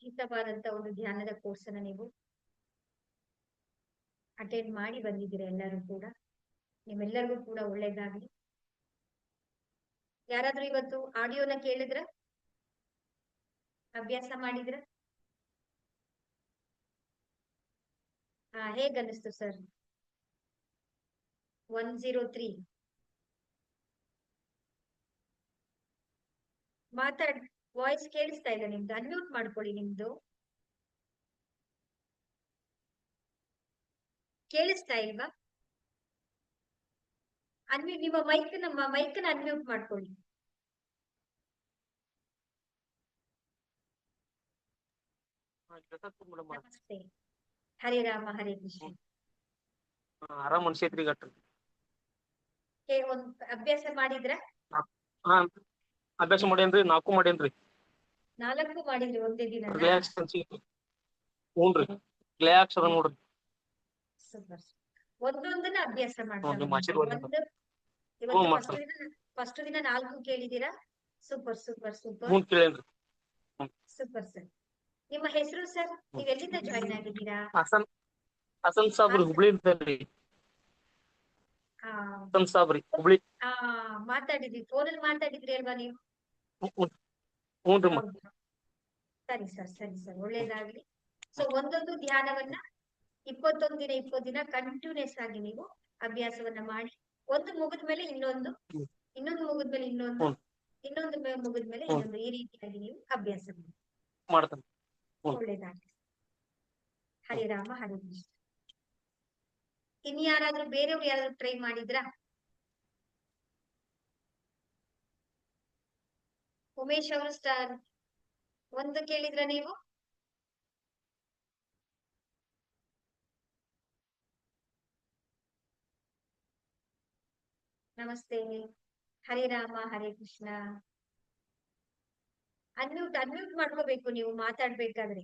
ಉಚಿತವಾದಂತ ಒಂದು ಧ್ಯಾನದ ಕೋರ್ಸ್ ಅನ್ನ ನೀವು ಅಟೆಂಡ್ ಮಾಡಿ ಬಂದಿದ್ದೀರಾ ಎಲ್ಲರೂ ಕೂಡ. ನಿಮ್ಮೆಲ್ಲರಿಗೂ ಕೂಡ ಒಳ್ಳೇದಾಗ್ಲಿ. ಯಾರಾದ್ರೂ ಇವತ್ತು ಆಡಿಯೋನ ಕೇಳಿದ್ರ, ಅಭ್ಯಾಸ ಮಾಡಿದ್ರ? ಹೇಗ್ ಅನ್ನಿಸ್ತು ಸರ್? 103 ವಾಯ್ಸ್ ಕೇಳಿಸ್ತಾ ಇಲ್ಲ ನಿಮ್ದು. ಅನ್ಮ್ಯೂಟ್ ಮಾಡ್ಕೊಳ್ಳಿ. ನಿಮ್ದು ಕೇಳಿಸ್ತಾ ಇಲ್ವಾ? ನಿಮ್ಮ ಮೈಕ್ನ ಅನ್ಮ್ಯೂಟ್ ಮಾಡ್ಕೊಳ್ಳಿ. ನಮಸ್ತೆ. ಹರೇ ರಾಮ ಹರೇ ಕೃಷ್ಣ. ಆರಾಮ್ ಅನ್ಸೈತ್ರಿ ಗಟ್ಟ. ಒಂದ್ ಅಭ್ಯಾಸ ಮಾಡಿದ್ರ? ಅಭ್ಯಾಸ ಮಾಡೇನ್ರಿ, 4 ಮಾಡೇನ್ರಿ. 4 ಮಾಡಿದ್ರಿ ಒಂದೇ ದಿನ? ಹ್ಞೂನ್ರಿ, ರಿಲ್ಯಾಕ್ಸ್ ಅದ ನೋಡ್ರಿ. ಸೂಪರ್. ಒಂದೊಂದನ್ನ ಅಭ್ಯಾಸ ಮಾಡ್ತಾರೆ. ಫಸ್ಟ್ ದಿನ 4 ಕೇಳಿದೀರಾ? Super super super. Super sir. ನಿಮ್ಮ ಹೆಸರು ಸರ್? ನೀವ್ ಎಲ್ಲಿಂದ ಜಾಯಿನ್ ಆಗಿದ್ದೀರಾ? ಹಸನ್ ಸಾಬ್ರಿ, ಹುಬ್ಳಿ ಇರ್ತಾರ್ರಿ. ಹಸನ್ ಸಾಬ್ರಿ, ಹುಬ್ಳಿ. ಮಾತಾಡಿದ್ರಿ, ಫೋನಲ್ಲಿ ಮಾತಾಡಿದ್ರಿ ಅಲ್ವಾ ನೀವು? ಹ್ಞೂನ್ರಿ. ಸರಿ ಸರ್, ಸರಿ ಸರ್, ಒಳ್ಳೇದಾಗ್ಲಿ. ಸೊ ಒಂದೊಂದು ಧ್ಯಾನವನ್ನ 21 ದಿನ 20 ದಿನ ಕಂಟಿನ್ಯೂಸ್ ಆಗಿ ನೀವು ಅಭ್ಯಾಸವನ್ನ ಮಾಡಿ, ಒಂದು ಮುಗಿದ್ಮೇಲೆ ಇನ್ನೊಂದು, ಇನ್ನೊಂದು ಮುಗಿದ್ಮೇಲೆ ಇನ್ನೊಂದು, ಇನ್ನೊಂದು ಮುಗಿದ್ಮೇಲೆ ಇನ್ನೊಂದು, ಈ ರೀತಿಯಾಗಿ ನೀವು ಅಭ್ಯಾಸ ಮಾಡ್ತಾರೆ. ಒಳ್ಳೇದಾಗ್ಲಿ. ಹರೇ ರಾಮ ಹರೇ ಕೃಷ್ಣ. ಇನ್ ಯಾರಾದ್ರೂ ಬೇರೆಯವ್ರು ಯಾರಾದ್ರೂ ಟ್ರೈ ಮಾಡಿದ್ರಾ? ಉಮೇಶ್ ಅವರು ಸ್ಟಾರ್ 1 ಕೇಳಿದ್ರ ನೀವು? ನಮಸ್ತೆ. ಹರೇ ರಾಮ ಹರೇ ಕೃಷ್ಣ. ಅನ್ಮ್ಯೂಟ್ ಮಾಡ್ಕೋಬೇಕು ನೀವು ಮಾತಾಡ್ಬೇಕಾದ್ರೆ.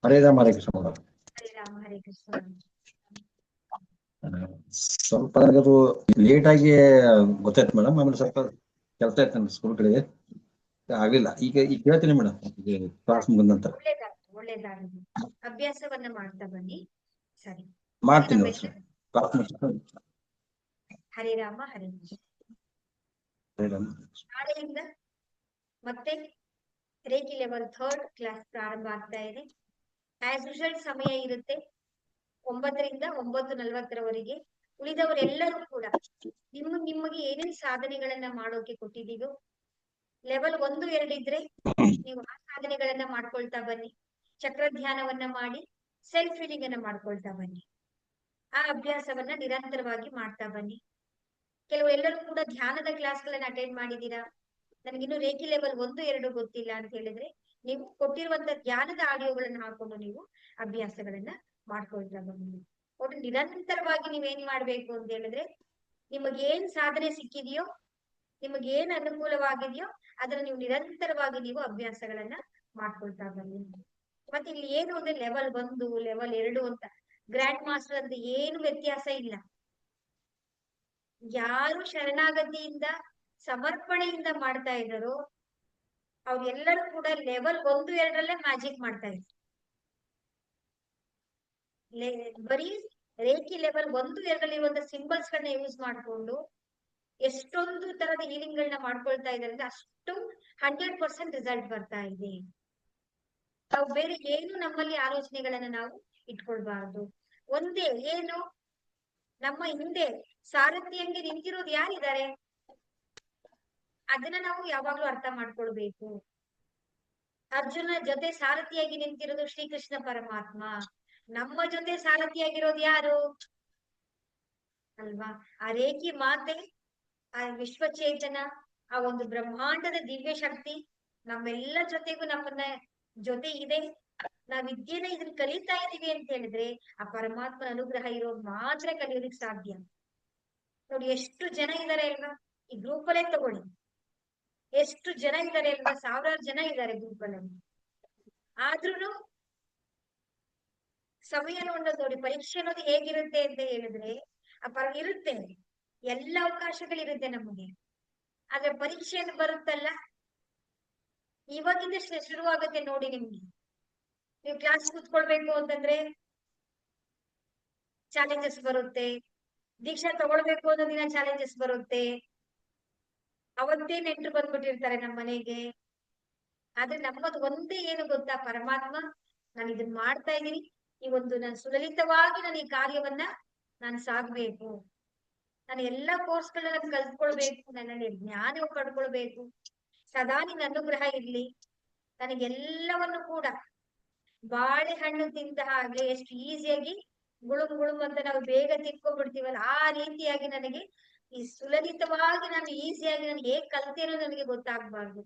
ಹರೇ ರಾಮ ಹರೇ ಕೃಷ್ಣ. ಹರೇ ರಾಮ ಹರೇ ಕೃಷ್ಣ. ಸ್ವಲ್ಪ ನನಗದು ಲೇಟ್ ಆಗಿ ಗೊತ್ತಾಯ್ತು ಮೇಡಮ್. ಆಮೇಲೆ ಸ್ವಲ್ಪ ಕೆಲಸ ಆಯ್ತು ನನ್ನ ಸ್ಕೂಲ್ ಕಡೆಗೆ, ಆಗ್ಲಿಲ್ಲ. ಈಗ ಕೇಳ್ತೀನಿ ಮೇಡಮ್, ಕ್ಲಾಸ್ ಮುಗಿದ ನಂತರ. ಒಳ್ಳೇದಾಗ್ಲಿ. ಅಭ್ಯಾಸವನ್ನ ಮಾಡ್ತಾ ಬನ್ನಿ. ಸರಿ, ಮಾಡ್ತೀನಿ. ಹರೇ ರಾಮ ಹರೇ ಕೃಷ್ಣ. ನಾಳೆಯಿಂದ ಮತ್ತೆ ರೇಖಿ ಲೆವೆಲ್ 3rd ಕ್ಲಾಸ್ ಪ್ರಾರಂಭ ಆಗ್ತಾ ಇದೆ. ಆಸ್ ಯೂಶುವಲ್ ಸಮಯ ಇರುತ್ತೆ 9 ರಿಂದ 9:40 ಉಳಿದವರೆಲ್ಲರೂ ಕೂಡ ನಿಮಗೆ ಏನೇನ್ ಸಾಧನೆಗಳನ್ನ ಮಾಡೋಕೆ ಕೊಟ್ಟಿದ್ದೀವೋ, ಲೆವೆಲ್ 1, 2 ಇದ್ರೆ ನೀವು ಆ ಸಾಧನೆಗಳನ್ನ ಮಾಡ್ಕೊಳ್ತಾ ಬನ್ನಿ. ಚಕ್ರ ಧ್ಯಾನವನ್ನ ಮಾಡಿ ಸೆಲ್ಫ್ ಫೀಲಿಂಗ್ ಅನ್ನ ಮಾಡ್ಕೊಳ್ತಾ ಬನ್ನಿ. ಆ ಅಭ್ಯಾಸವನ್ನ ನಿರಂತರವಾಗಿ ಮಾಡ್ತಾ ಬನ್ನಿ. ಎಲ್ಲರೂ ಕೂಡ ಧ್ಯಾನದ ಕ್ಲಾಸ್ಗಳನ್ನ ಅಟೆಂಡ್ ಮಾಡಿದೀರಾ. ನನಗಿನ್ನು ರೇಖಿ ಲೆವೆಲ್ 1, 2 ಗೊತ್ತಿಲ್ಲ ಅಂತ ಹೇಳಿದ್ರೆ ನೀವು ಕೊಟ್ಟಿರುವಂತ ಧ್ಯಾನದ ಆಡಿಯೋಗಳನ್ನ ಹಾಕೊಂಡು ನೀವು ಅಭ್ಯಾಸಗಳನ್ನ ಮಾಡ್ಕೊಳ್ತಾ ಬನ್ನಿ. ಒಟ್ಟು ನಿರಂತರವಾಗಿ ನೀವೇನ್ ಮಾಡ್ಬೇಕು ಅಂತ ಹೇಳಿದ್ರೆ, ನಿಮಗೆ ಏನ್ ಸಾಧನೆ ಸಿಕ್ಕಿದೆಯೋ, ನಿಮಗೆ ಏನ್ ಅನುಕೂಲವಾಗಿದೆಯೋ ಅದನ್ನ ನೀವು ನಿರಂತರವಾಗಿ ನೀವು ಅಭ್ಯಾಸಗಳನ್ನ ಮಾಡ್ಕೊಳ್ತಾ ಬನ್ನಿ. ಮತ್ತೆ ಇಲ್ಲಿ ಏನು ಅಂದ್ರೆ ಲೆವೆಲ್ 1, ಲೆವೆಲ್ 2 ಅಂತ ಗ್ರ್ಯಾಂಡ್ ಮಾಸ್ಟರ್ ಅಂತ ಏನು ವ್ಯತ್ಯಾಸ ಇಲ್ಲ. ಯಾರು ಶರಣಾಗತಿಯಿಂದ ಸಮರ್ಪಣೆಯಿಂದ ಮಾಡ್ತಾ ಇದ್ದಾರೋ ಅವ್ರೆಲ್ಲರೂ ಕೂಡ ಲೆವೆಲ್ 1, 2 ಮ್ಯಾಜಿಕ್ ಮಾಡ್ತಾ ಇದ್ರು. ಬರೀ ರೇಖಿ ಲೆವೆಲ್ 1, 2 ಸಿಂಬಲ್ಸ್ ಗಳನ್ನ ಯೂಸ್ ಮಾಡ್ಕೊಂಡು ಎಷ್ಟೊಂದು ತರದ ಹೀಲಿಂಗ್ ಗಳನ್ನ ಮಾಡ್ಕೊಳ್ತಾ ಇದ್ದಾರೆ ಅಂದ್ರೆ ಅಷ್ಟು 100% ರಿಸಲ್ಟ್ ಬರ್ತಾ ಇದೆ. ನಾವು ಬೇರೆ ಏನು ನಮ್ಮಲ್ಲಿ ಆಲೋಚನೆಗಳನ್ನ ನಾವು ಇಟ್ಕೊಳ್ಬಾರ್ದು. ಒಂದೇ ಏನು, ನಮ್ಮ ಹಿಂದೆ ಸಾರಥಿಯಂಗೆ ನಿಂತಿರೋದು ಯಾರಿದ್ದಾರೆ ಅದನ್ನ ನಾವು ಯಾವಾಗ್ಲೂ ಅರ್ಥ ಮಾಡ್ಕೊಳ್ಬೇಕು. ಅರ್ಜುನ ಜೊತೆ ಸಾರಥಿಯಾಗಿ ನಿಂತಿರೋದು ಶ್ರೀಕೃಷ್ಣ ಪರಮಾತ್ಮ. ನಮ್ಮ ಜೊತೆ ಸಾರಥಿಯಾಗಿರೋದು ಯಾರು ಅಲ್ವಾ? ಆ ರೇಖಿ ಮಾತೆ, ಆ ವಿಶ್ವಚೇತನ, ಆ ಒಂದು ಬ್ರಹ್ಮಾಂಡದ ದಿವ್ಯ ಶಕ್ತಿ ನಮ್ಮೆಲ್ಲ ಜೊತೆಗೂ ನಮ್ಮನ್ನ ಜೊತೆ ಇದೆ. ನಾವ್ ವಿದ್ಯೆನ ಇದನ್ನ ಕಲಿತಾ ಇದೀವಿ ಅಂತ ಹೇಳಿದ್ರೆ ಆ ಪರಮಾತ್ಮನ ಅನುಗ್ರಹ ಇರೋದು ಮಾತ್ರ ಕಲಿಯೋದಕ್ಕೆ ಸಾಧ್ಯ. ನೋಡಿ ಎಷ್ಟು ಜನ ಇದ್ದಾರೆ ಅಲ್ವಾ ಈ ಗ್ರೂಪ್ ಅಲ್ಲೇ ತಗೊಳ್ಳಿ, ಎಷ್ಟು ಜನ ಇದ್ದಾರೆ ಅಲ್ವಾ, 1000 ಜನ ಇದ್ದಾರೆ ಗ್ರೂಪ್ ಅಲ್ಲಿ. ಆದ್ರೂ ಸಮಯ ನೋಡಿ, ಪರೀಕ್ಷೆ ಅನ್ನೋದು ಹೇಗಿರುತ್ತೆ ಅಂತ ಹೇಳಿದ್ರೆ ಇರುತ್ತೆ, ಎಲ್ಲ ಅವಕಾಶಗಳಿರುತ್ತೆ ನಮಗೆ. ಆದ್ರೆ ಪರೀಕ್ಷೆ ಅಂತ ಬರುತ್ತಲ್ಲ, ಇವಾಗಿಂದ ಶುರುವಾಗುತ್ತೆ ನೋಡಿ ನಿಮ್ಗೆ. ನೀವು ಕ್ಲಾಸ್ ಕೂತ್ಕೊಳ್ಬೇಕು ಅಂತಂದ್ರೆ ಚಾಲೆಂಜಸ್ ಬರುತ್ತೆ. ದೀಕ್ಷಾ ತಗೊಳ್ಬೇಕು ಅನ್ನೋ ದಿನ ಚಾಲೆಂಜಸ್ ಬರುತ್ತೆ. ಅವತ್ತೇ ನೆಂಟರು ಬಂದ್ಬಿಟ್ಟಿರ್ತಾರೆ ನಮ್ಮ ಮನೆಗೆ. ಆದ್ರೆ ನಮ್ಮದು ಒಂದೇ ಏನು ಗೊತ್ತಾ, ಪರಮಾತ್ಮ ನಾನು ಇದನ್ನ ಮಾಡ್ತಾ ಇದ್ದೀನಿ, ಈ ಒಂದು ನಾನು ಸುಲಲಿತವಾಗಿ ನಾನು ಈ ಕಾರ್ಯವನ್ನ ನಾನು ಸಾಗ್ಬೇಕು, ನಾನು ಎಲ್ಲಾ ಕೋರ್ಸ್ಗಳನ್ನ ಕಲ್ತ್ಕೊಳ್ಬೇಕು, ನನ್ನಲ್ಲಿ ಜ್ಞಾನ ಪಡ್ಕೊಳ್ಬೇಕು, ಸದಾ ನಿನ್ನ ಅನುಗ್ರಹ ಇರ್ಲಿ, ನನಗೆಲ್ಲವನ್ನು ಕೂಡ ಬಾಳೆಹಣ್ಣು ತಿಂದ ಹಾಗೆ ಎಷ್ಟು ಈಸಿಯಾಗಿ ಗುಳುಮ್ ಗುಳುಮ್ ಅಂತ ನಾವು ಬೇಗ ತಿನ್ಕೊಂಡ್ಬಿಡ್ತೀವಲ್ಲ, ಆ ರೀತಿಯಾಗಿ ನನಗೆ ಈ ಸುಲಲಿತವಾಗಿ ನಾನು ಈಸಿಯಾಗಿ ನಾನು ಹೇಗ್ ಕಲ್ತೇನೋ ನನಗೆ ಗೊತ್ತಾಗ್ಬಾರ್ದು.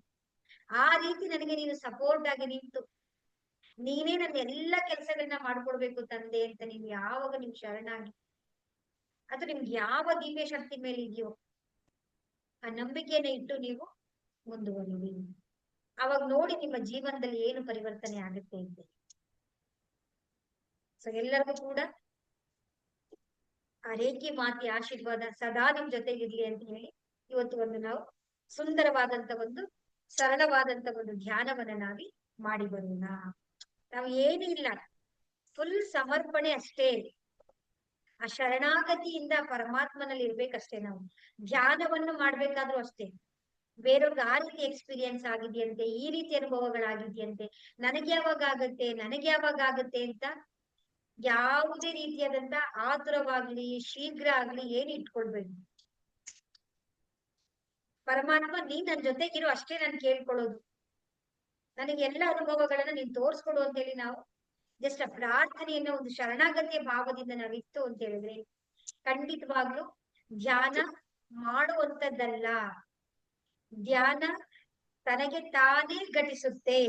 ಆ ರೀತಿ ನನಗೆ ನೀನು ಸಪೋರ್ಟ್ ಆಗಿ ನಿಂತು ನೀನೇ ನನ್ನ ಎಲ್ಲಾ ಕೆಲಸಗಳನ್ನ ಮಾಡ್ಕೊಡ್ಬೇಕು ತಂದೆ ಅಂತ ನೀವು ಯಾವಾಗ ನೀವು ಶರಣಾಗಿ, ಅದು ನಿಮ್ಗೆ ಯಾವ ದಿವ್ಯ ಶಕ್ತಿ ಮೇಲೆ ಇದೆಯೋ ಆ ನಂಬಿಕೆಯನ್ನ ಇಟ್ಟು ನೀವು ಮುಂದುವರಿರಿ. ಅವಾಗ ನೋಡಿ ನಿಮ್ಮ ಜೀವನದಲ್ಲಿ ಏನು ಪರಿವರ್ತನೆ ಆಗುತ್ತೆ ಅಂತ. ಸೊ ಎಲ್ಲರಿಗೂ ಕೂಡ ಆ ರೇಖಿ ಮಾತಿ ಆಶೀರ್ವಾದ ಸದಾ ನಿಮ್ ಜೊತೆಗಿರ್ಲಿ ಅಂತ ಹೇಳಿ ಇವತ್ತು ಒಂದು ನಾವು ಸುಂದರವಾದಂತ ಒಂದು ಸರಳವಾದಂತ ಒಂದು ಧ್ಯಾನವನ್ನ ನಾವಿ ಮಾಡಿ ಬರೋಣ. ನಾವು ಏನೂ ಇಲ್ಲ, ಫುಲ್ ಸಮರ್ಪಣೆ ಅಷ್ಟೇ. ಆ ಶರಣಾಗತಿಯಿಂದ ಪರಮಾತ್ಮನಲ್ಲಿ ಇರ್ಬೇಕಷ್ಟೇ. ನಾವು ಧ್ಯಾನವನ್ನು ಮಾಡ್ಬೇಕಾದ್ರೂ ಅಷ್ಟೇ. ಬೇರೆಯವ್ರಿಗೆ ಆ ರೀತಿ ಎಕ್ಸ್ಪೀರಿಯನ್ಸ್ ಆಗಿದೆಯಂತೆ, ಈ ರೀತಿ ಅನುಭವಗಳಾಗಿದೆಯಂತೆ, ನನಗೆ ಯಾವಾಗ ಆಗತ್ತೆ ಅಂತ ಯಾವುದೇ ರೀತಿಯಾದಂತ ಆತುರವಾಗ್ಲಿ ಶೀಘ್ರ ಆಗ್ಲಿ ಏನು ಇಟ್ಕೊಳ್ಬೇಕು. ಪರಮಾತ್ಮ ನೀನ್ ನನ್ ಜೊತೆಗಿರು ಅಷ್ಟೇ ನಾನು ಕೇಳ್ಕೊಳ್ಳೋದು, ನನಗೆ ಎಲ್ಲ ಅನುಭವಗಳನ್ನ ನೀನ್ ತೋರ್ಸ್ಕೊಡು ಅಂತ ಹೇಳಿ ನಾವು ಜಸ್ಟ್ ಆ ಪ್ರಾರ್ಥನೆಯನ್ನ ಒಂದು ಶರಣಾಗತಿಯ ಭಾವದಿಂದ ನಾವಿತ್ತು ಅಂತ ಹೇಳಿದ್ರೆ ಖಂಡಿತವಾಗ್ಲೂ ಧ್ಯಾನ ಮಾಡುವಂತದ್ದಲ್ಲ, ಧ್ಯಾನ ತನಗೆ ತಾನೇ ಘಟಿಸುತ್ತೆ.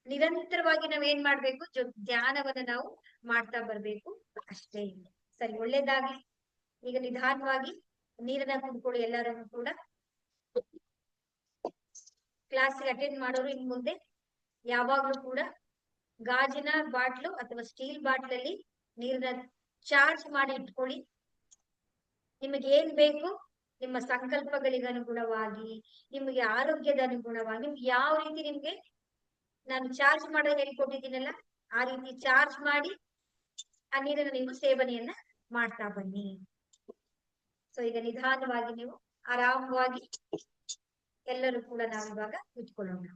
ನಿರಂತರವಾಗಿ ನಾವೇನ್ ಮಾಡ್ಬೇಕು, ಧ್ಯಾನವನ್ನ ನಾವು ಮಾಡ್ತಾ ಬರ್ಬೇಕು ಅಷ್ಟೇ. ಸರಿ, ಒಳ್ಳೇದಾಗ್ಲಿ. ಈಗ ನಿಧಾನವಾಗಿ ನೀರನ್ನ ಕುಡ್ಕೊಳ್ಳಿ ಎಲ್ಲರನ್ನು ಕೂಡ. ಕ್ಲಾಸ್ಗೆ ಅಟೆಂಡ್ ಮಾಡೋರು ಇನ್ ಮುಂದೆ ಯಾವಾಗ್ಲೂ ಕೂಡ ಗಾಜಿನ ಬಾಟ್ಲು ಅಥವಾ ಸ್ಟೀಲ್ ಬಾಟ್ಲಲ್ಲಿ ನೀರನ್ನ ಚಾರ್ಜ್ ಮಾಡಿ ಇಟ್ಕೊಳ್ಳಿ. ನಿಮಗೆ ಏನ್ ಬೇಕು, ನಿಮ್ಮ ಸಂಕಲ್ಪಗಳಿಗೆ ಅನುಗುಣವಾಗಿ, ನಿಮಗೆ ಆರೋಗ್ಯದ ಅನುಗುಣವಾಗಿ, ನಿಮ್ಗೆ ಯಾವ ರೀತಿ ನಿಮ್ಗೆ ನಾನು ಚಾರ್ಜ್ ಮಾಡೋದು ಹೇಳಿಕೊಟ್ಟಿದ್ದೀನಲ್ಲ ಆ ರೀತಿ ಚಾರ್ಜ್ ಮಾಡಿ ಆ ನೀರನ್ನು ನೀವು ಸೇವನೆಯನ್ನ ಮಾಡ್ತಾ ಬನ್ನಿ. ಸೊ ಈಗ ನಿಧಾನವಾಗಿ ನೀವು ಆರಾಮವಾಗಿ ಎಲ್ಲರೂ ಕೂಡ ನಾವಿವಾಗ ಕೂತ್ಕೊಳ್ಳೋಣ.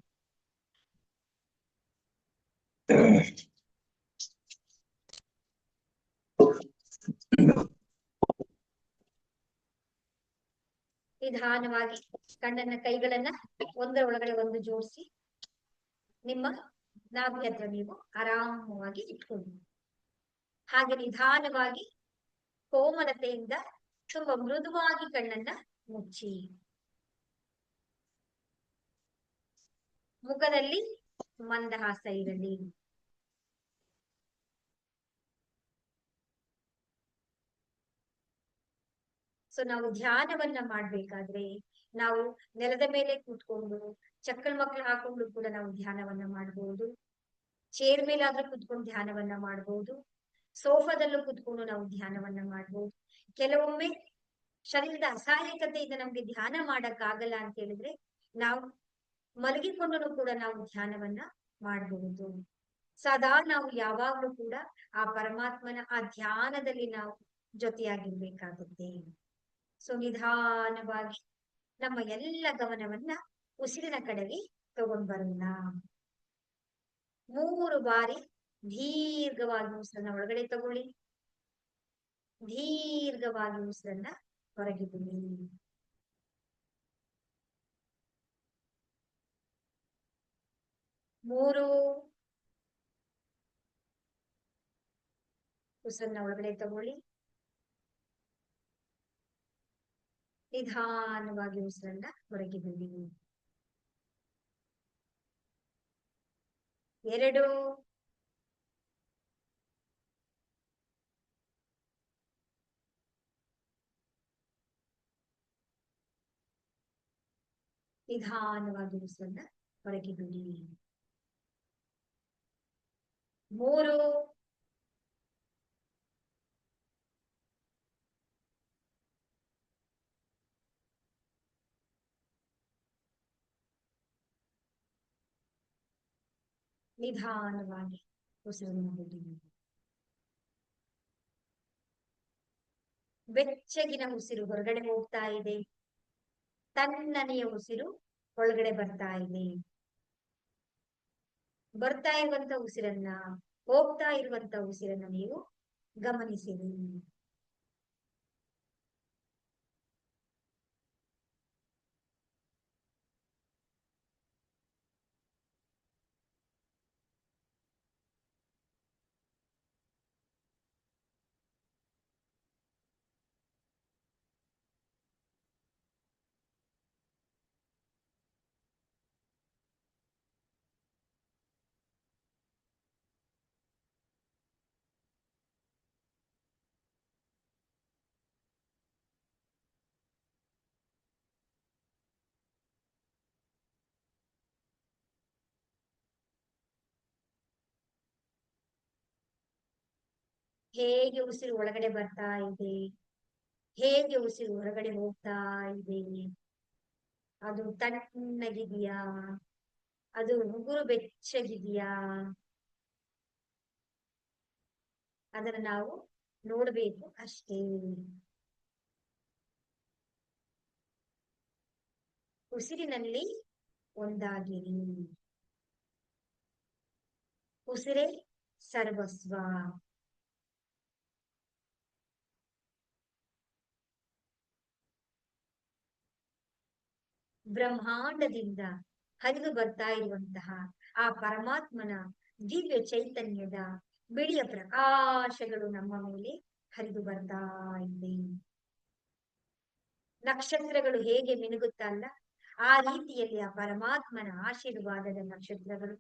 ನಿಧಾನವಾಗಿ ಕಣ್ಣನ್ನ ಕೈಗಳನ್ನ ಒಂದರ ಒಳಗಡೆ ಒಂದು ಜೋಡಿಸಿ ನಿಮ್ಮ ನಾಭಿ ಹತ್ರ ನೀವು ಆರಾಮವಾಗಿ ಇಟ್ಕೊಳ್ಳಿ. ಹಾಗೆ ನಿಧಾನವಾಗಿ ಕೋಮಲತೆಯಿಂದ ತುಂಬಾ ಮೃದುವಾಗಿ ಕಣ್ಣನ್ನ ಮುಚ್ಚಿ, ಮುಖದಲ್ಲಿ ಮಂದಹಾಸ ಇರಲಿ. ಸೊ ನಾವು ಧ್ಯಾನವನ್ನ ಮಾಡ್ಬೇಕಾದ್ರೆ ನಾವು ನೆಲದ ಮೇಲೆ ಕೂತ್ಕೊಂಡು ಚಕ್ಕಲ್ ಮಕ್ಕಳು ಹಾಕೊಂಡು ಕೂಡ ನಾವು ಧ್ಯಾನವನ್ನ ಮಾಡಬಹುದು. ಚೇರ್ ಮೇಲಾದ್ರೂ ಕೂತ್ಕೊಂಡು ಧ್ಯಾನವನ್ನ ಮಾಡಬಹುದು. ಸೋಫಾದಲ್ಲೂ ಕೂತ್ಕೊಂಡು ನಾವು ಧ್ಯಾನವನ್ನ ಮಾಡಬಹುದು. ಕೆಲವೊಮ್ಮೆ ಶರೀರದ ಅಸಹಾಯಕತೆಯಿಂದ ನಮ್ಗೆ ಧ್ಯಾನ ಮಾಡಕ್ಕಾಗಲ್ಲ ಅಂತ ಹೇಳಿದ್ರೆ ನಾವು ಮಲಗಿಕೊಂಡು ಕೂಡ ನಾವು ಧ್ಯಾನವನ್ನ ಮಾಡಬಹುದು. ಸದಾ ನಾವು ಯಾವಾಗ್ಲೂ ಕೂಡ ಆ ಪರಮಾತ್ಮನ ಆ ಧ್ಯಾನದಲ್ಲಿ ನಾವು ಜೊತೆಯಾಗಿರ್ಬೇಕಾಗುತ್ತೆ. ಸೊ ನಿಧಾನವಾಗಿ ನಮ್ಮ ಎಲ್ಲ ಗಮನವನ್ನ ಉಸಿರಿನ ಕಡೆಗೆ ತಗೊಂಡ್ ಬರೋಣ. 3 ಬಾರಿ ದೀರ್ಘವಾಗಿ ಉಸಿರನ್ನ ಒಳಗಡೆ ತಗೊಳ್ಳಿ, ದೀರ್ಘವಾಗಿ ಉಸಿರನ್ನ ಹೊರಗೆ ಬಿಡಿ. 3 ಉಸಿರನ್ನ ಒಳಗಡೆ ತಗೊಳ್ಳಿ, ನಿಧಾನವಾಗಿ ಉಸಿರನ್ನ ಹೊರಗೆ ಬಿಡಿ. 2 ನಿಧಾನವಾಗಿ ಉಸಿರನ್ನ ಹೊರಗೆ ಬಿಡಿ. 3 ನಿಧಾನವಾಗಿ ಉಸಿರನ್ನು ಬಿಡಿ. ಬೆಚ್ಚಗಿನ ಉಸಿರು ಹೊರಗಡೆ ಹೋಗ್ತಾ ಇದೆ, ತಣ್ಣನೆಯ ಉಸಿರು ಒಳಗಡೆ ಬರ್ತಾ ಇದೆ. ಬರ್ತಾ ಇರುವಂತ ಉಸಿರನ್ನ, ಹೋಗ್ತಾ ಇರುವಂತ ಉಸಿರನ್ನ ನೀವು ಗಮನಿಸಿರಿ. ಹೇಗೆ ಉಸಿರು ಒಳಗಡೆ ಬರ್ತಾ ಇದೆ, ಹೇಗೆ ಉಸಿರು ಹೊರಗಡೆ ಹೋಗ್ತಾ ಇದೆ, ಅದು ತಣ್ಣಗಿದೆಯಾ, ಅದು ಉಗುರು ಬೆಚ್ಚಗಿದೆಯಾ, ಅದನ್ನ ನಾವು ನೋಡ್ಬೇಕು ಅಷ್ಟೇ. ಉಸಿರಿನಲ್ಲಿ ಒಂದಾಗಿರಿ. ಉಸಿರೇ ಸರ್ವಸ್ವ. ಬ್ರಹ್ಮಾಂಡದಿಂದ ಹರಿದು ಬರ್ತಾ ಇರುವಂತಹ ಆ ಪರಮಾತ್ಮನ ದಿವ್ಯ ಚೈತನ್ಯದ ಬಿಳಿಯ ಪ್ರಕಾಶಗಳು ನಮ್ಮ ಮೇಲೆ ಹರಿದು ಬರ್ತಾ ಇದೆ. ನಕ್ಷತ್ರಗಳು ಹೇಗೆ ಮಿನುಗುತ್ತಲ್ಲ, ಆ ರೀತಿಯಲ್ಲಿ ಆ ಪರಮಾತ್ಮನ ಆಶೀರ್ವಾದದ ನಕ್ಷತ್ರಗಳು,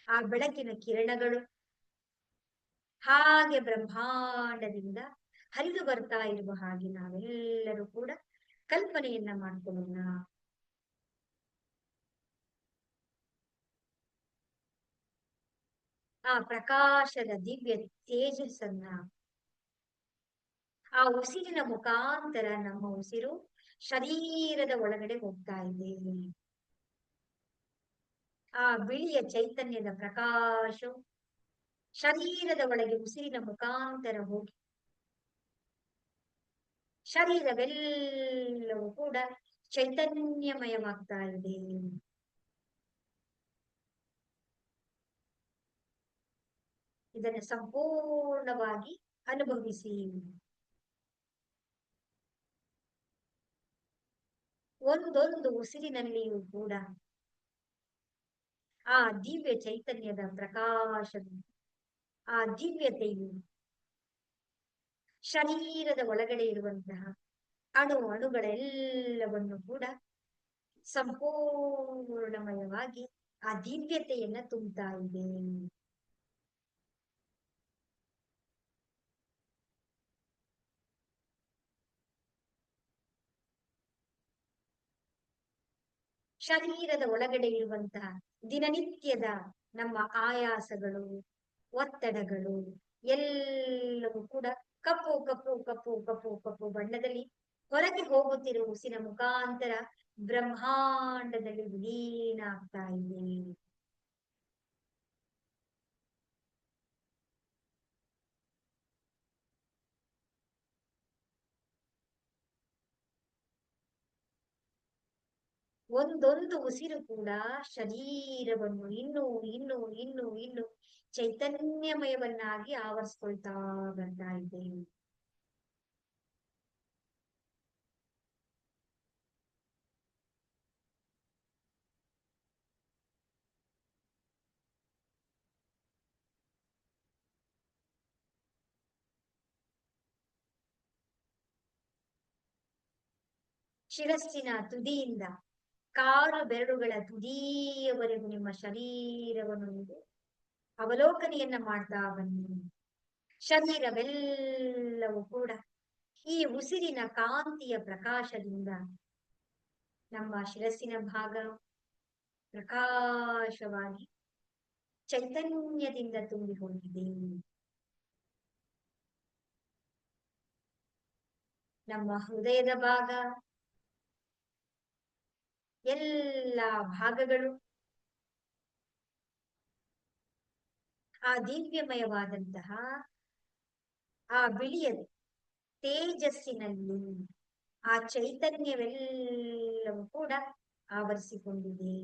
ಆ ಬೆಳಕಿನ ಕಿರಣಗಳು ಹಾಗೆ ಬ್ರಹ್ಮಾಂಡದಿಂದ ಹರಿದು ಬರ್ತಾ ಇರುವ ಹಾಗೆ ನಾವೆಲ್ಲರೂ ಕೂಡ ಕಲ್ಪನೆಯನ್ನ ಮಾಡ್ಕೊಳ್ಳೋಣ. ಆ ಪ್ರಕಾಶದ ದಿವ್ಯ ತೇಜಸ್ಸನ್ನ, ಆ ಉಸಿರಿನ ಮುಖಾಂತರ ನಮ್ಮ ಉಸಿರು ಶರೀರದ ಒಳಗಡೆ ಹೋಗ್ತಾ ಇದೆ. ಆ ಬಿಳಿಯ ಚೈತನ್ಯದ ಪ್ರಕಾಶವು ಶರೀರದ ಒಳಗೆ ಉಸಿರಿನ ಮುಖಾಂತರ ಹೋಗಿ ಶರೀರವೆಲ್ಲವೂ ಕೂಡ ಚೈತನ್ಯಮಯವಾಗ್ತಾ ಇದೆ. ಇದನ್ನು ಸಂಪೂರ್ಣವಾಗಿ ಅನುಭವಿಸಿ. ಒಂದೊಂದು ಉಸಿರಿನಲ್ಲಿಯೂ ಕೂಡ ಆ ದಿವ್ಯ ಚೈತನ್ಯದ ಪ್ರಕಾಶದ ಆ ದಿವ್ಯತೆಯು ಶರೀರದ ಒಳಗಡೆ ಇರುವಂತಹ ಅಣುಗಳೆಲ್ಲವನ್ನು ಕೂಡ ಸಂಪೂರ್ಣಮಯವಾಗಿ ಆ ದಿವ್ಯತೆಯನ್ನ ತುಂಬುತ್ತಾ ಇದೆ. ಶರೀರದ ಒಳಗಡೆ ಇರುವಂತಹ ದಿನನಿತ್ಯದ ನಮ್ಮ ಆಯಾಸಗಳು, ಒತ್ತಡಗಳು ಎಲ್ಲವೂ ಕೂಡ ಕಪ್ಪು ಕಪ್ಪು ಕಪ್ಪು ಕಪ್ಪು ಕಪ್ಪು ಬಣ್ಣದಲ್ಲಿ ಹೊರಗೆ ಹೋಗುತ್ತಿರುವ ಉಸಿರಿನ ಮುಖಾಂತರ ಬ್ರಹ್ಮಾಂಡದಲ್ಲಿ ವಿಲೀನ ಆಗ್ತಾ ಇದೆ. ಒಂದೊಂದು ಉಸಿರು ಕೂಡ ಶರೀರವನ್ನು ಇನ್ನೂ ಇನ್ನೂ ಇನ್ನೂ ಇನ್ನೂ ಚೈತನ್ಯಮಯವನ್ನಾಗಿ ಆವರಿಸ್ಕೊಳ್ತಾ ಬರ್ತಾ ಇದೆ. ಶಿರಸ್ಸಿನ ತುದಿಯಿಂದ ಕಾಲು ಬೆರಳುಗಳ ತುದಿಯವರೆಗೂ ನಿಮ್ಮ ಶರೀರವನ್ನು ನೀವು ಅವಲೋಕನೆಯನ್ನ ಮಾಡ್ತಾ ಬನ್ನಿ. ಶರೀರವೆಲ್ಲವೂ ಕೂಡ ಈ ಉಸಿರಿನ ಕಾಂತಿಯ ಪ್ರಕಾಶದಿಂದ ನಮ್ಮ ಶಿರಸ್ಸಿನ ಭಾಗ ಪ್ರಕಾಶವಾಗಿ ಚೈತನ್ಯದಿಂದ ತುಂಬಿ ಹೋಗಿದೆ. ನಮ್ಮ ಹೃದಯದ ಭಾಗ, ಎಲ್ಲ ಭಾಗಗಳು ಆ ದಿವ್ಯಮಯವಾದಂತಹ ಆ ಬಿಳಿಯ ತೇಜಸ್ಸಿನಲ್ಲಿ ಆ ಚೈತನ್ಯವೆಲ್ಲವೂ ಕೂಡ ಆವರಿಸಿಕೊಂಡಿದೆ.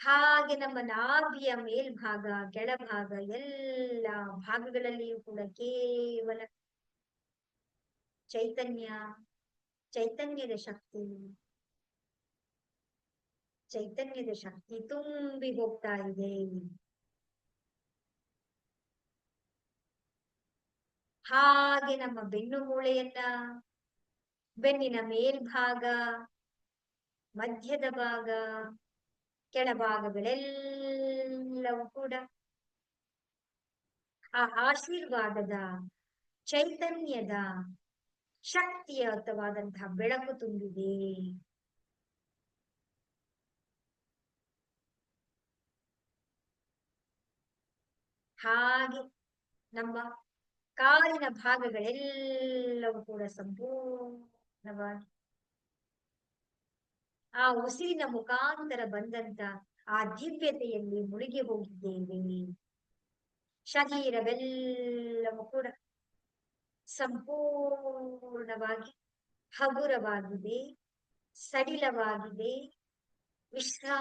ಹಾಗೆ ನಮ್ಮ ನಾಭಿಯ ಮೇಲ್ಭಾಗ ಕೆಳಭಾಗ ಎಲ್ಲ ಭಾಗಗಳಲ್ಲಿಯೂ ಕೂಡ ಕೇವಲ ಚೈತನ್ಯದ ಶಕ್ತಿ ತುಂಬಿ ಹೋಗ್ತಾ ಇದೆ. ಹಾಗೆ ನಮ್ಮ ಬೆನ್ನು ಮೂಳೆಯನ್ನ, ಬೆನ್ನಿನ ಮೇಲ್ಭಾಗ, ಮಧ್ಯದ ಭಾಗ, ಕೆಳಭಾಗಗಳೆಲ್ಲವೂ ಕೂಡ ಆ ಆಶೀರ್ವಾದದ ಚೈತನ್ಯದ ಶಕ್ತಿಯುತವಾದಂತಹ ಬೆಳಕು ತುಂಬಿದೆ. ಹಾಗೆ ನಮ್ಮ ಕಾಲಿನ ಭಾಗಗಳೆಲ್ಲವೂ ಕೂಡ ಸಂಪೂರ್ಣವಾಗಿ ಆ ಉಸಿರಿನ ಮುಖಾಂತರ ಬಂದಂತ ಆ ದಿವ್ಯತೆಯಲ್ಲಿ ಮುಳುಗಿ ಹೋಗಿದ್ದೇವೆ. ಶರೀರವೆಲ್ಲವೂ ಕೂಡ ಸಂಪೂರ್ಣವಾಗಿ ಹಗುರವಾಗಿದೆ, ಸಡಿಲವಾಗಿದೆ, ವಿಶ್ರಾಂತವಾಗಿದೆ.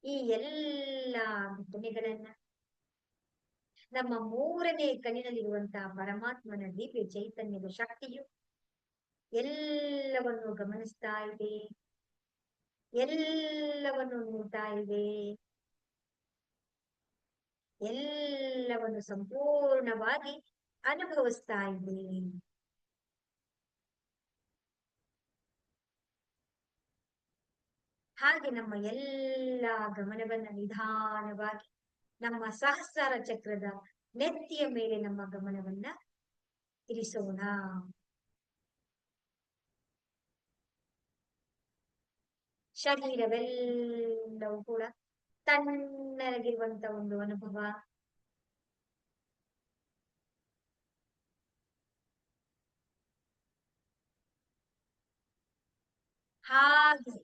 ಈ ಎಲ್ಲ ಘಟನೆಗಳನ್ನ ನಮ್ಮ ಮೂರನೇ ಕಣ್ಣಿನಲ್ಲಿರುವಂತಹ ಪರಮಾತ್ಮನ ದಿವ್ಯ ಚೈತನ್ಯದ ಶಕ್ತಿಯು ಎಲ್ಲವನ್ನು ಗಮನಿಸ್ತಾ ಇದೆ, ಎಲ್ಲವನ್ನು ನೋಡ್ತಾ ಇದೆ, ಎಲ್ಲವನ್ನು ಸಂಪೂರ್ಣವಾಗಿ ಅನುಭವಿಸ್ತಾ ಇದೆ. ಹಾಗೆ ನಮ್ಮ ಎಲ್ಲ ಗಮನವನ್ನ ನಿಧಾನವಾಗಿ ನಮ್ಮ ಸಹಸ್ರಾರ ಚಕ್ರದ ನೆತ್ತಿಯ ಮೇಲೆ ನಮ್ಮ ಗಮನವನ್ನ ಇರಿಸೋಣ. ಶರೀರವೆಲ್ಲವೂ ಕೂಡ ತಣ್ಣಗಿರುವಂತ ಒಂದು ಅನುಭವ. ಹಾಗೆ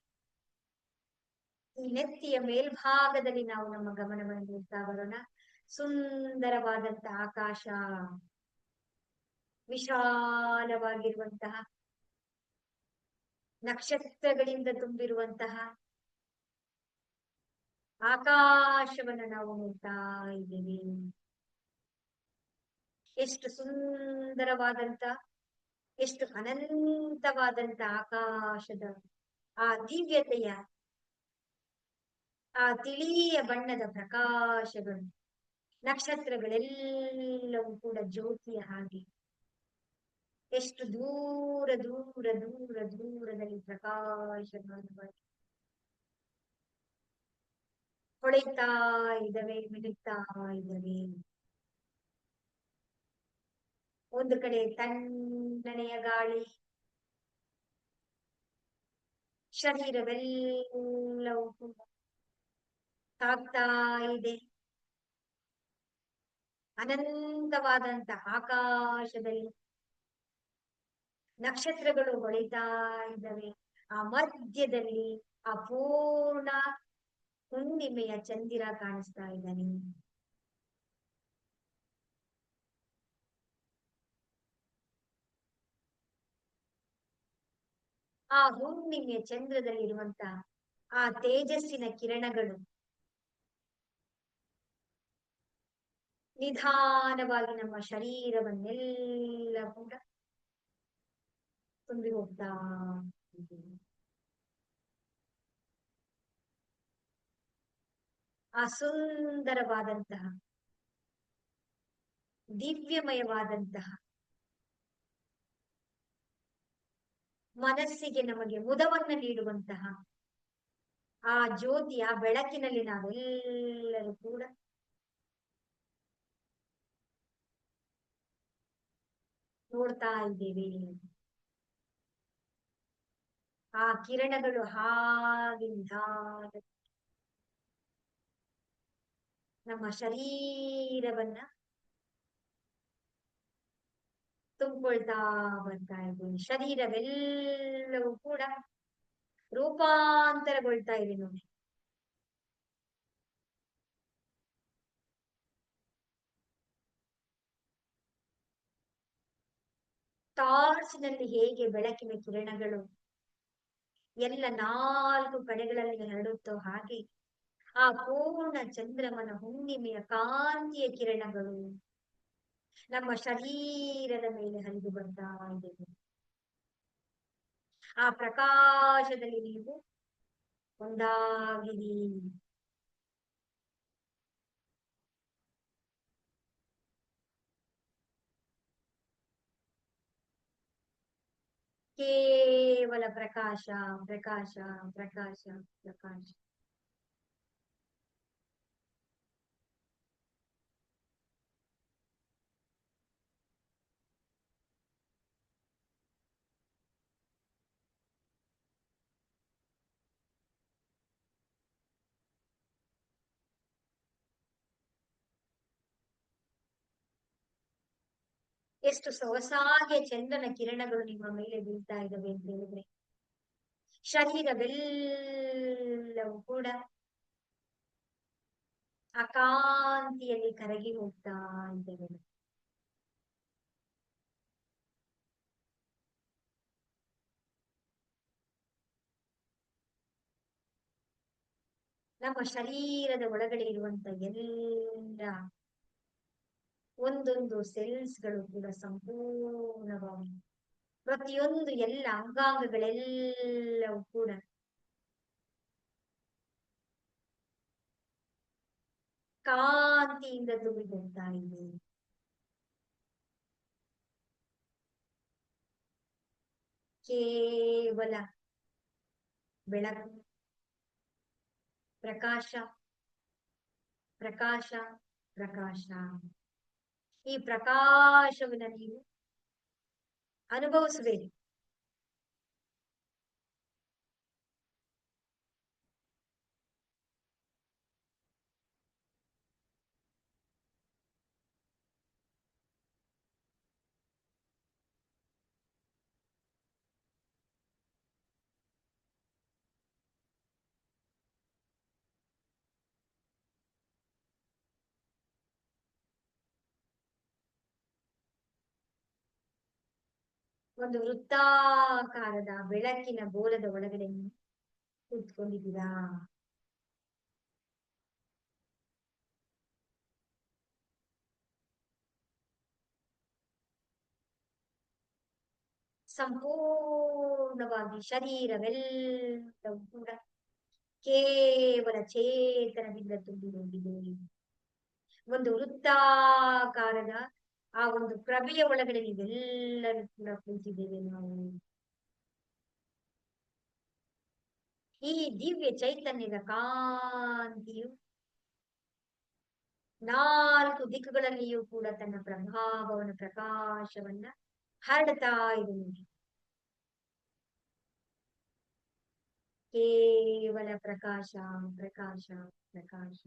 ಈ ನೆತ್ತಿಯ ಮೇಲ್ಭಾಗದಲ್ಲಿ ನಾವು ನಮ್ಮ ಗಮನವನ್ನು ಇಡ್ತಾ ಬರೋಣ. ಸುಂದರವಾದಂತ ಆಕಾಶ, ವಿಶಾಲವಾಗಿರುವಂತಹ ನಕ್ಷತ್ರಗಳಿಂದ ತುಂಬಿರುವಂತಹ ಆಕಾಶವನ್ನು ನಾವು ನೋಡ್ತಾ ಇದ್ದೀವಿ. ಎಷ್ಟು ಸುಂದರವಾದಂತ, ಎಷ್ಟು ಅನಂತವಾದಂತ ಆಕಾಶದ ಆ ದಿವ್ಯತೆಯ ಆ ತಿಳಿಯ ಬಣ್ಣದ ಪ್ರಕಾಶಗಳು, ನಕ್ಷತ್ರಗಳೆಲ್ಲವೂ ಕೂಡ ಜ್ಯೋತಿಯ ಹಾಗೆ ಎಷ್ಟು ದೂರ ದೂರ ದೂರ ದೂರದಲ್ಲಿ ಪ್ರಕಾಶಮಾನವಾಗಿ ಹೊಳೆಯುತ್ತಾ ಇದ್ದಾವೆ, ಮಿನುಗ್ತಾ ಇದ್ದಾವೆ. ಒಂದು ಕಡೆ ತಣ್ಣನೆಯ ಗಾಳಿ, ಶರೀರವೆಲ್ಲವೂ ಕೂಡ ತಾಗ್ತಾ ಇದೆ. ಅನಂತವಾದಂತ ಆಕಾಶದಲ್ಲಿ ನಕ್ಷತ್ರಗಳು ಹೊಳಿತಾ ಇದ್ದಾವೆ. ಆ ಮಧ್ಯದಲ್ಲಿ ಆ ಪೂರ್ಣ ಹುಣ್ಣಿಮೆಯ ಚಂದಿರ ಕಾಣಿಸ್ತಾ ಇದ್ದಾನೆ. ಆ ಹುಣ್ಣಿಮೆಯ ಚಂದ್ರದಲ್ಲಿರುವಂತ ಆ ತೇಜಸ್ಸಿನ ಕಿರಣಗಳು ನಿಧಾನವಾಗಿ ನಮ್ಮ ಶರೀರವನ್ನೆಲ್ಲ ಕೂಡ ತುಂಬಿ ಹೋಗ್ತಾ ಇದೆ. ಆ ಸುಂದರವಾದಂತಹ ದಿವ್ಯಮಯವಾದಂತಹ ಮನಸ್ಸಿಗೆ ನಮಗೆ ಮುದವನ್ನ ನೀಡುವಂತಹ ಆ ಜ್ಯೋತಿ, ಆ ಬೆಳಕಿನಲ್ಲಿ ನಾವೆಲ್ಲರೂ ಕೂಡ ನೋಡ್ತಾ ಇದ್ದೇವೆ. ಆ ಕಿರಣಗಳು ಹಾಗಿಂದ ನಮ್ಮ ಶರೀರವನ್ನ ತುಂಬಿಕೊಳ್ತಾ ಬರ್ತಾ ಇದೆ. ಶರೀರವೆಲ್ಲವೂ ಕೂಡ ರೂಪಾಂತರಗೊಳ್ತಾ ಇದೆ ನೋಡಿ. ಟಾರ್ಚ್ನಲ್ಲಿ ಹೇಗೆ ಬೆಳಕಿನ ಕಿರಣಗಳು ಎಲ್ಲ 4 ಕಡೆಗಳಲ್ಲಿ ಹರಡುತ್ತೋ ಹಾಗೆ ಆ ಪೂರ್ಣ ಚಂದ್ರಮನ ಹುಣ್ಣಿಮೆಯ ಕಾಂತಿಯ ಕಿರಣಗಳು ನಮ್ಮ ಶರೀರದ ಮೇಲೆ ಹರಿದು ಬರ್ತಾ ಇದೆ. ಆ ಪ್ರಕಾಶದಲ್ಲಿ ನೀವು ಒಂದಾಗಿರಿ. ಕೇವಲ ಪ್ರಕಾಶ ಪ್ರಕಾಶ ಪ್ರಕಾಶ ಪ್ರಕಾಶ. ಎಷ್ಟು ಸೊಗಸಾಗಿ ಚಂದ್ರನ ಕಿರಣಗಳು ನಿಮ್ಮ ಮೇಲೆ ಬೀಳ್ತಾ ಇದ್ದಾವೆ ಅಂತ ಹೇಳಿದ್ರೆ ಶರೀರವೆಲ್ಲವೂ ಕೂಡ ಆ ಕಾಂತಿಯಲ್ಲಿ ಕರಗಿ ಹೋಗ್ತಾ ಇದ್ದೇವೆ. ನಮ್ಮ ಶರೀರದ ಒಳಗಡೆ ಇರುವಂತ ಎಲ್ಲ ಒಂದೊಂದು ಸೆಲ್ಸ್ಗಳು ಕೂಡ ಸಂಪೂರ್ಣವಾಗಿ ಪ್ರತಿಯೊಂದು ಎಲ್ಲ ಅಂಗಾಂಗಗಳೆಲ್ಲವೂ ಕೂಡ ಕಾಂತಿಯಿಂದ ತುಂಬಿಕೊಳ್ತಾ ಇದೆ. ಕೇವಲ ಬೆಳಕು ಪ್ರಕಾಶ ಪ್ರಕಾಶ ಪ್ರಕಾಶ. ಈ ಪ್ರಕಾಶವನ್ನು ನೀವು ಅನುಭವಿಸಬೇಕು. ಒಂದು ವೃತ್ತಾಕಾರದ ಬೆಳಕಿನ ಗೋಲದ ಒಳಗಡೆ ಕೂತ್ಕೊಂಡಿದ್ದೀರಾ. ಸಂಪೂರ್ಣವಾಗಿ ಶರೀರವೆಲ್ಲವೂ ಕೂಡ ಕೇವಲ ಚೇತನದಿಂದ ತುಂಬಿ ಹೋಗಿದೆ. ಒಂದು ವೃತ್ತಾಕಾರದ ಆ ಒಂದು ಪ್ರಭೆಯ ಒಳಗಡೆ ನೀವೆಲ್ಲರೂ ಕೂಡ ಕೂತಿದ್ದೇವೆ ನಾವು. ಈ ದಿವ್ಯ ಚೈತನ್ಯದ ಕಾಂತಿಯು 4 ದಿಕ್ಕುಗಳಲ್ಲಿಯೂ ಕೂಡ ತನ್ನ ಪ್ರಭಾವವನ್ನು ಪ್ರಕಾಶವನ್ನ ಹರಡ್ತಾ ಇದೆ. ಕೇವಲ ಪ್ರಕಾಶ ಪ್ರಕಾಶ ಪ್ರಕಾಶ.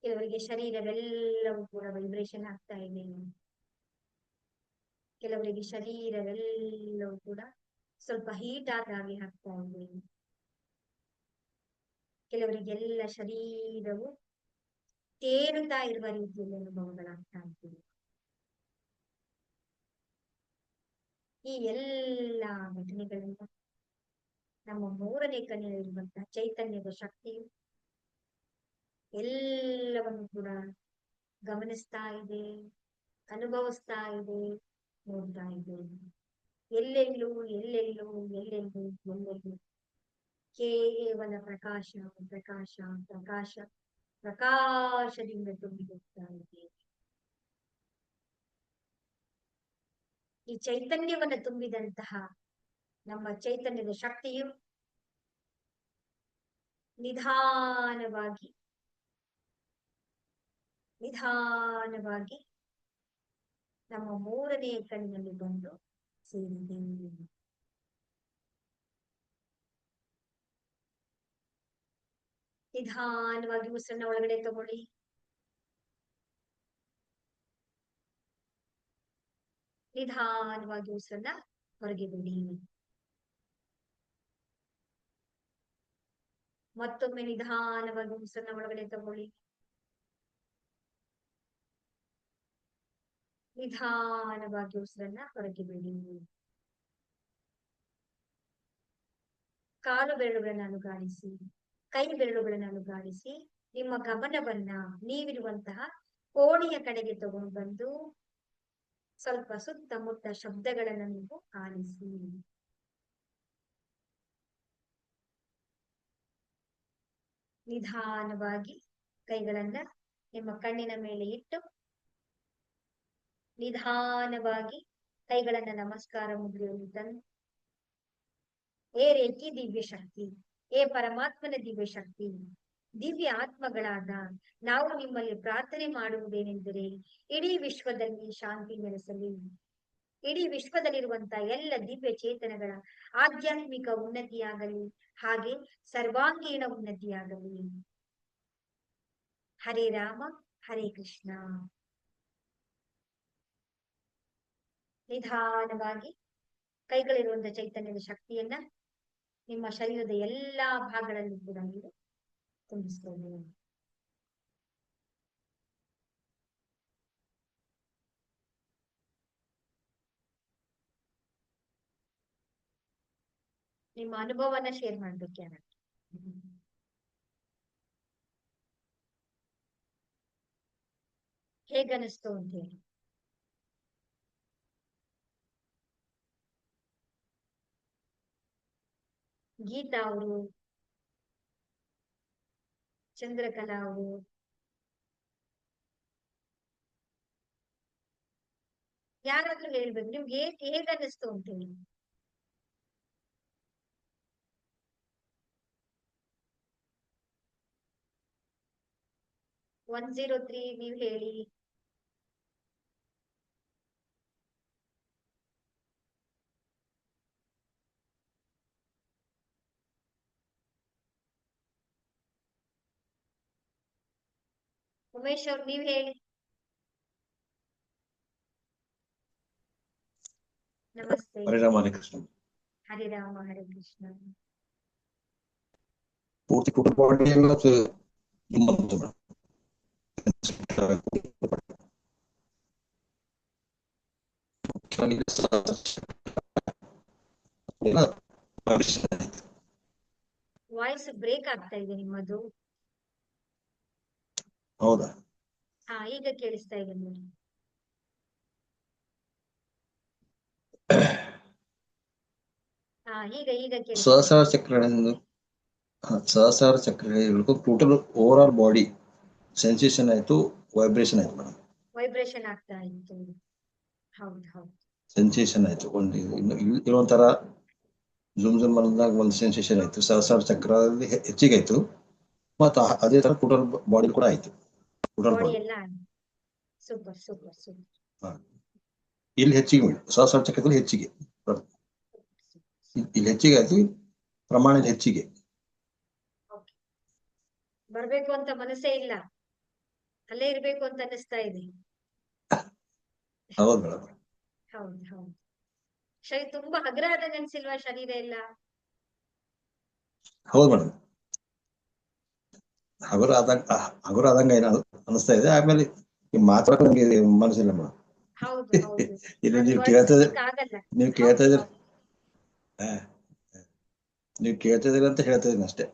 ಕೆಲವರಿಗೆ ಶರೀರವೆಲ್ಲವೂ ಕೂಡ ವೈಬ್ರೇಷನ್ ಆಗ್ತಾ ಇದೆ. ಕೆಲವರಿಗೆ ಶರೀರವೆಲ್ಲವೂ ಕೂಡ ಸ್ವಲ್ಪ ಹೀಟ್ ಆದ ಹಾಗೆ ಆಗ್ತಾ ಇದೆ. ಕೆಲವರಿಗೆಲ್ಲ ಶರೀರವು ತೇರುತ್ತಾ ಇರುವ ರೀತಿಯಲ್ಲಿ ಅನುಭವಗಳಾಗ್ತಾ ಇವೆ. ಈ ಎಲ್ಲ ಘಟನೆಗಳಿಂದ ನಮ್ಮ 3ನೇ ಕಣ್ಣಿನಲ್ಲಿರುವಂತಹ ಚೈತನ್ಯದ ಶಕ್ತಿಯು ಎಲ್ಲವನ್ನು ಕೂಡ ಗಮನಿಸ್ತಾ ಇದೆ, ಅನುಭವಿಸ್ತಾ ಇದೆ, ನೋಡ್ತಾ ಇದೆ. ಎಲ್ಲೆಲ್ಲೂ ಎಲ್ಲೆಲ್ಲೂ ಎಲ್ಲೆಲ್ಲೂ ಎಲ್ಲೆಲ್ಲೂ ಕೇವಲ ಪ್ರಕಾಶ ಪ್ರಕಾಶ ಪ್ರಕಾಶ ಪ್ರಕಾಶದಿಂದ ತುಂಬಿರುತ್ತಾ ಇದೆ. ಈ ಚೈತನ್ಯವನ್ನು ತುಂಬಿದಂತಹ ನಮ್ಮ ಚೈತನ್ಯದ ಶಕ್ತಿಯು ನಿಧಾನವಾಗಿ ನಿಧಾನವಾಗಿ ನಮ್ಮ ಮೂರನೆಯ ಕಣ್ಣಿನಲ್ಲಿ ಬಂದು ಸೇರಿದೆ. ನಿಧಾನವಾಗಿ ಉಸಿರನ್ನ ಒಳಗಡೆ ತಗೊಳ್ಳಿ. ನಿಧಾನವಾಗಿ ಉಸಿರನ್ನ ಹೊರಗೆ ಬಿಡಿ. ಮತ್ತೊಮ್ಮೆ ನಿಧಾನವಾಗಿ ಉಸಿರನ್ನ ಒಳಗಡೆ ತಗೊಳ್ಳಿ. ನಿಧಾನವಾಗಿ ಉಸಿರನ್ನ ಹೊರಗೆ ಬಿಡಿ. ಕಾಲು ಬೆರಳುಗಳನ್ನು ಅಲುಗಾಡಿಸಿ, ಕೈ ಬೆರಳುಗಳನ್ನು ಅಲುಗಾಡಿಸಿ ನಿಮ್ಮ ಗಮನವನ್ನ ನೀವಿರುವಂತಹ ಕೋಣೆಯ ಕಡೆಗೆ ತಗೊಂಡು ಬಂದು ಸ್ವಲ್ಪ ಸುತ್ತಮುತ್ತ ಶಬ್ದಗಳನ್ನು ನೀವು ಆಲಿಸಿ. ನಿಧಾನವಾಗಿ ಕೈಗಳನ್ನ ನಿಮ್ಮ ಕಣ್ಣಿನ ಮೇಲೆ ಇಟ್ಟು ನಿಧಾನವಾಗಿ ಕೈಗಳನ್ನ ನಮಸ್ಕಾರ ಮುದ್ರೆಯಲ್ಲಿ ತಂದು, ಏ ರೇಖಿ ದಿವ್ಯ ಶಕ್ತಿ, ಏ ಪರಮಾತ್ಮನ ದಿವ್ಯ ಶಕ್ತಿ, ದಿವ್ಯ ಆತ್ಮಗಳಾದ ನಾವು ನಿಮ್ಮಲ್ಲಿ ಪ್ರಾರ್ಥನೆ ಮಾಡುವುದೇನೆಂದರೆ ಇಡೀ ವಿಶ್ವದಲ್ಲಿ ಶಾಂತಿ ನೆಲೆಸಲಿ. ಇಡೀ ವಿಶ್ವದಲ್ಲಿರುವಂತಹ ಎಲ್ಲ ದಿವ್ಯ ಚೇತನಗಳ ಆಧ್ಯಾತ್ಮಿಕ ಉನ್ನತಿಯಾಗಲಿ, ಹಾಗೆ ಸರ್ವಾಂಗೀಣ ಉನ್ನತಿಯಾಗಲಿ. ಹರೇ ರಾಮ ಹರೇ ಕೃಷ್ಣ. ನಿಧಾನವಾಗಿ ಕೈಗಳಿರುವಂತಹ ಚೈತನ್ಯದ ಶಕ್ತಿಯನ್ನ ನಿಮ್ಮ ಶರೀರದ ಎಲ್ಲಾ ಭಾಗಗಳಲ್ಲಿ ಕೂಡ ನೀವು ತುಂಬಿಸಿಕೊಳ್ಳಿ. ನಿಮ್ಮ ಅನುಭವನ ಶೇರ್ ಮಾಡ್ಬೇಕು. ಹೇಗನಿಸ್ತು ಅಂತ ಹೇಳಿ. ಗೀತಾ ಅವರು, ಚಂದ್ರಕಲಾ ಅವರು, ಯಾರಾದ್ರೂ ಹೇಳ್ಬೇಕು ನಿಮ್ಗೆ ಹೇಗನ್ನಿಸ್ತು ಅಂತ ಹೇಳಿ. ಒನ್ 103 ನೀವು ಹೇಳಿ. ಉಮೇಶ್ ಅವ್ರು ನೀವ್ ಹೇಳಿ. ನಮಸ್ತೆ. ಹರೇ ರಾಮ ಹರೇ ಕೃಷ್ಣ. ಹರೇ ರಾಮ ಹರೇ ಕೃಷ್ಣ. ಪೂರ್ತಿ ಟೋಟಲ್ ಬಾಡಿ ಎಲ್ಲ ವಾಯ್ಸ್ ಬ್ರೇಕ್ ಆಗ್ತಾ ಇದೆ ನಿಮ್ಮದು. ಹೌದಾ? ಹಾ, ಈಗ ಕೇಳಿಸ್ತಾ ಇದೆ ನೋಡಿ. ಹಾ, ಈಗ ಸಹಸ್ರಾರ ಚಕ್ರಗಳನ್ನು ಸಹಸ್ರಾರ ಚಕ್ರಗಳಿಗೂ total over all body sensation ಆಯ್ತು, ವೈಬ್ರೇಷನ್ ಆಯ್ತು ಮೇಡಮ್. ವೈಬ್ರೇಷನ್ ಆಗ್ತಾ ಇತ್ತು. ಹೌದು ಹೌದು. ಸೆನ್ಸೇಷನ್ ಆಯ್ತು. ಇರುವಂತರ ಜುಮ್ ಬಂದಾಗ ಒಂದು ಸೆನ್ಸೇಷನ್ ಆಯ್ತು. ಸಹಸ್ರಾರ ಚಕ್ರದಲ್ಲಿ ಹೆಚ್ಚಿಗೆ ಆಯ್ತು, ಮತ್ತು ಅದೇ ತರ ಟೋಟಲ್ ಬಾಡಿ ಕೂಡ ಆಯ್ತು. ಟೋಟಲ್ ಬಾಡಿ ಎಲ್ಲ ಸೂಪರ್ ಸೂಪರ್ ಸೂಪರ್. ಇಲ್ಲಿ ಹೆಚ್ಚಿಗೆ ಸಹಸ್ರಾರ ಚಕ್ರದಲ್ಲಿ ಹೆಚ್ಚಿಗೆ, ಇಲ್ಲಿ ಹೆಚ್ಚಿಗೆ ಆಯ್ತು, ಪ್ರಮಾಣದ ಹೆಚ್ಚಿಗೆ. ಬರ್ಬೇಕು ಅಂತ ಮನಸ್ಸೇ ಇಲ್ಲ, ಅಲ್ಲೇ ಇರ್ಬೇಕು ಅಂತ ಅನಿಸ್ತಾ ಇದೆ. ಹೌದು ಮೇಡಮ್. ಹೌದು ಹೌದು. ತುಂಬಾ ಹಗುರ ಆದಂಗ ಅನ್ಸಿಲ್ವಾ ಶರೀರ ಎಲ್ಲ? ಹೌದು ಮೇಡಮ್, ಹಗುರ ಆದಂಗ ಏನ ಅನಿಸ್ತಾ ಇದೆ. ಆಮೇಲೆ ಮಾತಾಡಕ್ಕೆ ನಮ್ಗೆ ಮನಸ್ಸಿಲ್ಲ ಮೇಡಮ್. ಹೌದು ಹೌದು. ನೀವು ಕೇಳ್ತಾ ಇದ್ದೀರಿ ಅಂತ ಹೇಳ್ತಾ ಇದ್ದೀನಿ ಅಷ್ಟೇ.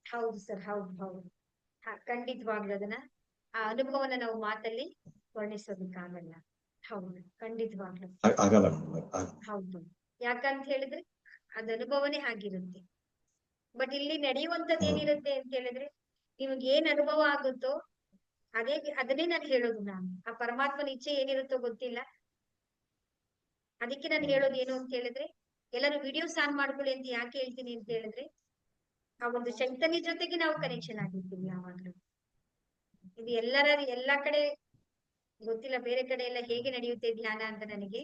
ಹೌದು ಸರ್, ಹೌದು ಹೌದು. ಖಂಡಿತವಾಗ್ಲೂ ಅದನ್ನ ಆ ಅನುಭವನ ನಾವು ಮಾತಲ್ಲಿ ವರ್ಣಿಸೋದಕ್ಕಾಗಲ್ಲ. ಹೌದು, ಖಂಡಿತವಾಗ್ಲು ಆಗಲ್ಲ ಮೇಡಮ್. ಹೌದು. ಯಾಕಂತ ಹೇಳಿದ್ರೆ ಅದ್ ಅನುಭವನೇ ಆಗಿರುತ್ತೆ. ಬಟ್ ಇಲ್ಲಿ ನಡೆಯುವಂತದ್ದು ಏನಿರುತ್ತೆ ಅಂತ ಹೇಳಿದ್ರೆ ನಿಮ್ಗೆ ಏನ್ ಅನುಭವ ಆಗುತ್ತೋ ಅದನ್ನೇ ನಾನು ಹೇಳೋದು. ನಾನು ಆ ಪರಮಾತ್ಮನ ಇಚ್ಛೆ ಏನಿರುತ್ತೋ ಗೊತ್ತಿಲ್ಲ. ಅದಕ್ಕೆ ನಾನು ಹೇಳೋದು ಏನು ಅಂತ ಹೇಳಿದ್ರೆ ಎಲ್ಲರೂ ವಿಡಿಯೋಸ್ ಆನ್ ಮಾಡ್ಕೊಳ್ಳಿ ಅಂತ ಯಾಕೆ ಹೇಳ್ತೀನಿ ಅಂತ ಹೇಳಿದ್ರೆ ಆ ಒಂದು ಶಕ್ತನಿ ಜೊತೆಗೆ ನಾವು ಕನೆಕ್ಷನ್ ಆಗಿರ್ತೀವಿ ಯಾವಾಗ್ಲೂ. ಇದು ಎಲ್ಲಾ ಕಡೆ ಗೊತ್ತಿಲ್ಲ, ಬೇರೆ ಕಡೆ ಎಲ್ಲ ಹೇಗೆ ನಡೆಯುತ್ತೆ ಧ್ಯಾನ ಅಂತ ನನಗೆ.